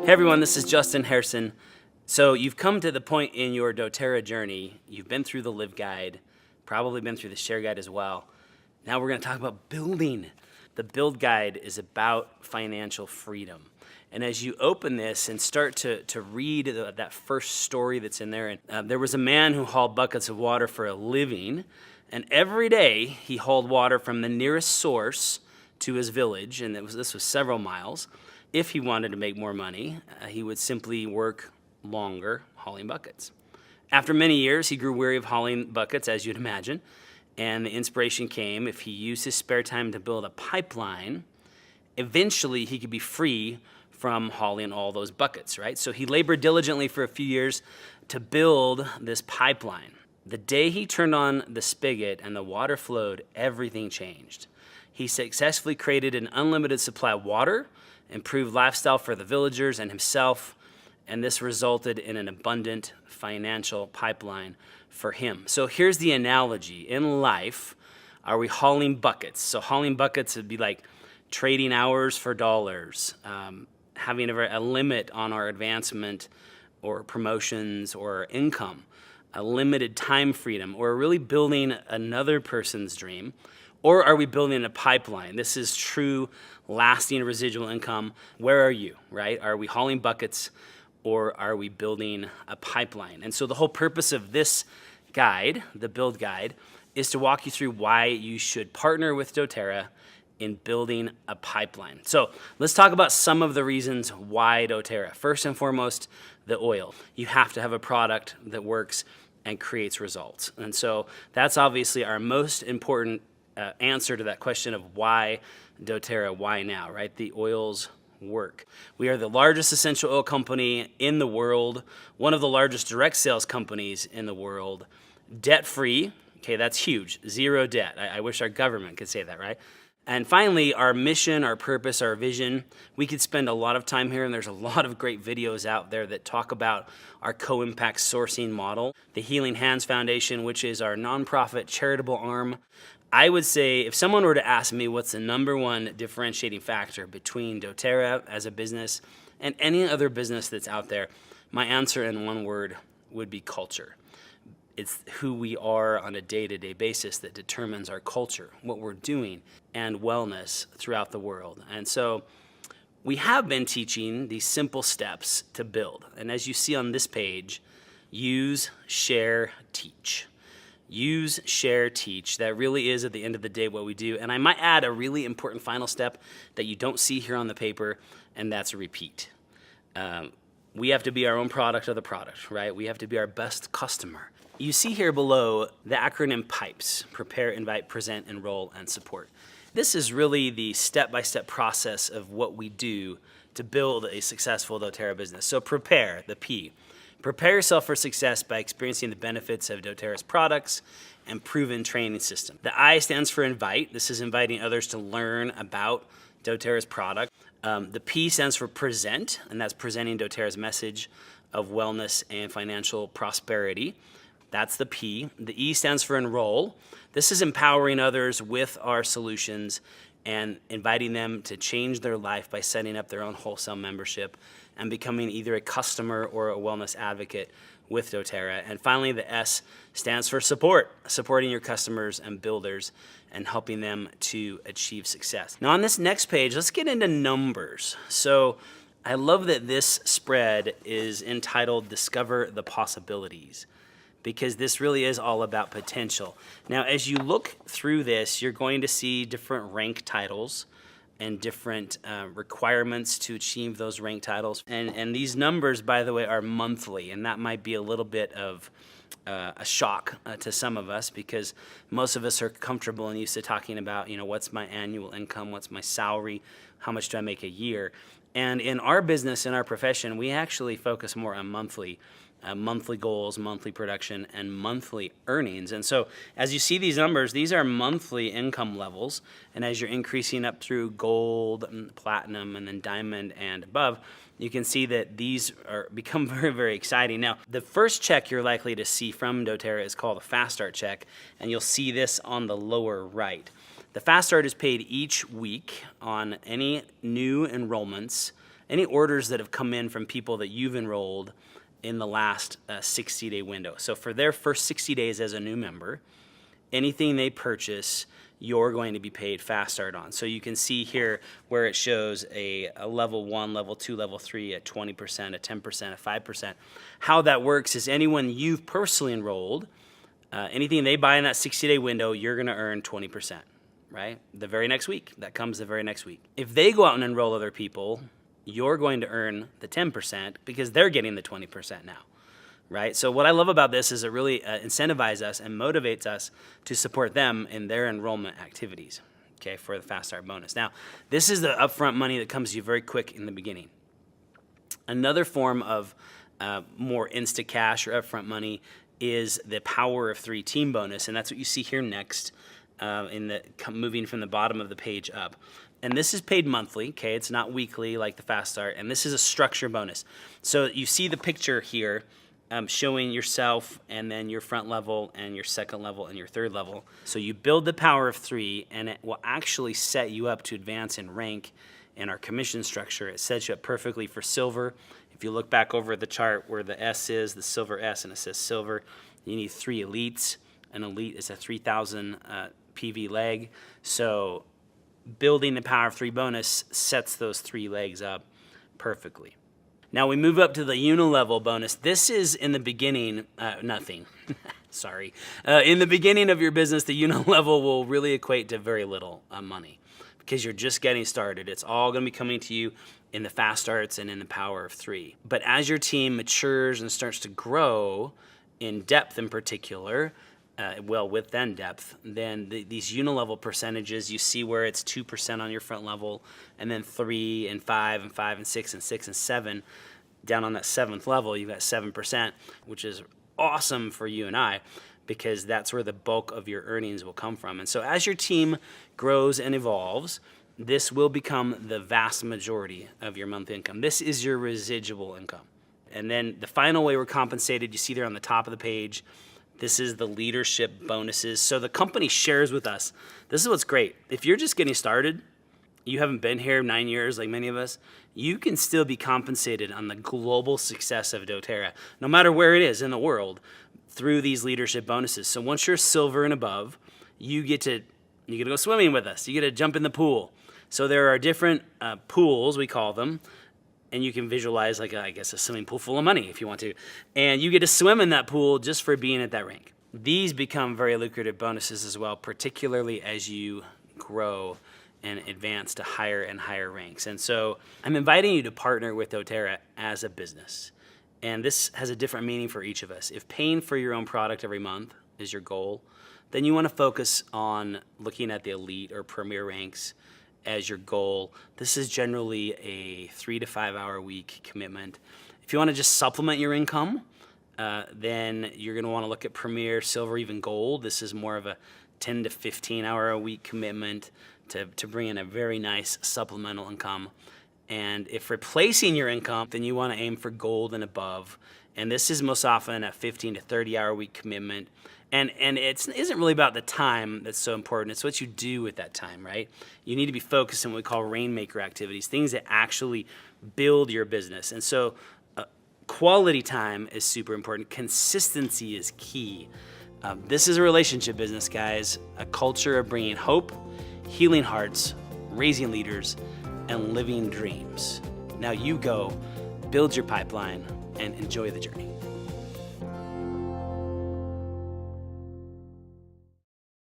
Hey everyone, this is Justin Harrison. So you've come to the point in your doTERRA journey, you've been through the Live Guide, probably been through the Share Guide as well. Now we're gonna talk about building. The Build Guide is about financial freedom. And as you open this and start to read that first story that's in there, and there was a man who hauled buckets of water for a living, and every day he hauled water from the nearest source to his village, and this was several miles. If he wanted to make more money, he would simply work longer hauling buckets. After many years, he grew weary of hauling buckets, as you'd imagine, and the inspiration came: if he used his spare time to build a pipeline, eventually he could be free from hauling all those buckets, right? So he labored diligently for a few years to build this pipeline. The day he turned on the spigot and the water flowed, everything changed. He successfully created an unlimited supply of water, improved lifestyle for the villagers and himself, and this resulted in an abundant financial pipeline for him. So here's the analogy. In life, are we hauling buckets? So hauling buckets would be like trading hours for dollars, having a limit on our advancement or promotions or income, a limited time freedom, or really building another person's dream. Or are we building a pipeline? This is true, lasting residual income. Where are you, right? Are we hauling buckets or are we building a pipeline? And so the whole purpose of this guide, the Build Guide, is to walk you through why you should partner with doTERRA in building a pipeline. So let's talk about some of the reasons why doTERRA. First and foremost, the oil. You have to have a product that works and creates results. And so that's obviously our most important answer to that question of why doTERRA, why now, right? The oils work. We are the largest essential oil company in the world, one of the largest direct sales companies in the world, debt-free. Okay, that's huge. Zero debt. I wish our government could say that, right? And finally, our mission, our purpose, our vision. We could spend a lot of time here, and there's a lot of great videos out there that talk about our co-impact sourcing model, the Healing Hands Foundation, which is our nonprofit charitable arm. I would say if someone were to ask me what's the number one differentiating factor between doTERRA as a business and any other business that's out there, my answer in one word would be culture. It's who we are on a day-to-day basis that determines our culture, what we're doing, and wellness throughout the world. And so we have been teaching these simple steps to build. And as you see on this page, use, share, teach. Use, share, teach. That really is, at the end of the day, what we do. And I might add a really important final step that you don't see here on the paper, and that's repeat. We have to be our own product of the product, right? We have to be our best customer. You see here below the acronym PIPES: prepare, invite, present, enroll, and support. This is really the step-by-step process of what we do to build a successful doTERRA business. So prepare, the P. Prepare yourself for success by experiencing the benefits of doTERRA's products and proven training system. The I stands for invite. This is inviting others to learn about doTERRA's product. The P stands for present, and that's presenting doTERRA's message of wellness and financial prosperity. That's the P. The E stands for enroll. This is empowering others with our solutions and inviting them to change their life by setting up their own wholesale membership and becoming either a customer or a wellness advocate with doTERRA. And finally, the S stands for support, supporting your customers and builders and helping them to achieve success. Now on this next page, let's get into numbers. So I love that this spread is entitled Discover the Possibilities, because this really is all about potential. Now, as you look through this, you're going to see different rank titles and different requirements to achieve those rank titles. And these numbers, by the way, are monthly, and that might be a little bit of a shock to some of us, because most of us are comfortable and used to talking about, what's my annual income, what's my salary, how much do I make a year? And in our business, in our profession, we actually focus more on monthly goals, monthly production, and monthly earnings. And so as you see these numbers, these are monthly income levels. And as you're increasing up through gold, and platinum, and then diamond and above, you can see that these become very, very exciting. Now, the first check you're likely to see from doTERRA is called a Fast Start check, and you'll see this on the lower right. The Fast Start is paid each week on any new enrollments any orders that have come in from people that you've enrolled in the last 60-day window. So for their first 60 days as a new member, anything they purchase, you're going to be paid fast start on. So you can see here where it shows a level 1, level 2, level 3 at 20%, a 10%, a 5%. How that works is anyone you've personally enrolled, anything they buy in that 60-day window, you're going to earn 20%, right? The very next week. That comes the very next week. If they go out and enroll other people, you're going to earn the 10% because they're getting the 20% now, right? So what I love about this is it really incentivizes us and motivates us to support them in their enrollment activities, okay, for the Fast Start bonus. Now, this is the upfront money that comes to you very quick in the beginning. Another form of more insta cash or upfront money is the Power of 3 team bonus, and that's what you see here next moving from the bottom of the page up. And this is paid monthly, okay? It's not weekly like the Fast Start, and this is a structure bonus. So you see the picture here showing yourself and then your front level and your second level and your third level. So you build the Power of 3, and it will actually set you up to advance in rank in our commission structure. It sets you up perfectly for silver. If you look back over the chart where the S is, the silver S, and it says silver, you need 3 elites. An elite is a 3,000 PV leg. So building the Power of 3 bonus sets those 3 legs up perfectly. Now we move up to the unilevel bonus. This is in the beginning, nothing. Sorry. In the beginning of your business, the unilevel will really equate to very little money because you're just getting started. It's all going to be coming to you in the Fast Starts and in the Power of 3. But as your team matures and starts to grow in depth in particular, width and depth, then these unilevel percentages, you see where it's 2% on your front level, and then 3 and 5 and 5 and 6 and 6 and 7. Down on that 7th level, you've got 7%, which is awesome for you and I, because that's where the bulk of your earnings will come from. And so as your team grows and evolves, this will become the vast majority of your monthly income. This is your residual income. And then the final way we're compensated, you see there on the top of the page, this is the leadership bonuses. So the company shares with us. This is what's great. If you're just getting started, you haven't been here 9 years like many of us, you can still be compensated on the global success of doTERRA, no matter where it is in the world, through these leadership bonuses. So once you're silver and above, you get to go swimming with us. You get to jump in the pool. So there are different pools, we call them, and you can visualize like, a swimming pool full of money if you want to. And you get to swim in that pool just for being at that rank. These become very lucrative bonuses as well, particularly as you grow and advance to higher and higher ranks. And so I'm inviting you to partner with doTERRA as a business. And this has a different meaning for each of us. If paying for your own product every month is your goal, then you want to focus on looking at the elite or premier ranks as your goal. This is generally a 3 to 5 hour a week commitment. If you want to just supplement your income, then you're going to want to look at Premier, Silver, even Gold. This is more of a 10 to 15 hour a week commitment to bring in a very nice supplemental income. And if replacing your income, then you want to aim for Gold and above. And this is most often a 15 to 30 hour a week commitment. And it isn't really about the time that's so important. It's what you do with that time, right? You need to be focused on what we call rainmaker activities, things that actually build your business. And so quality time is super important. Consistency is key. This is a relationship business, guys, a culture of bringing hope, healing hearts, raising leaders, and living dreams. Now you go, build your pipeline, and enjoy the journey.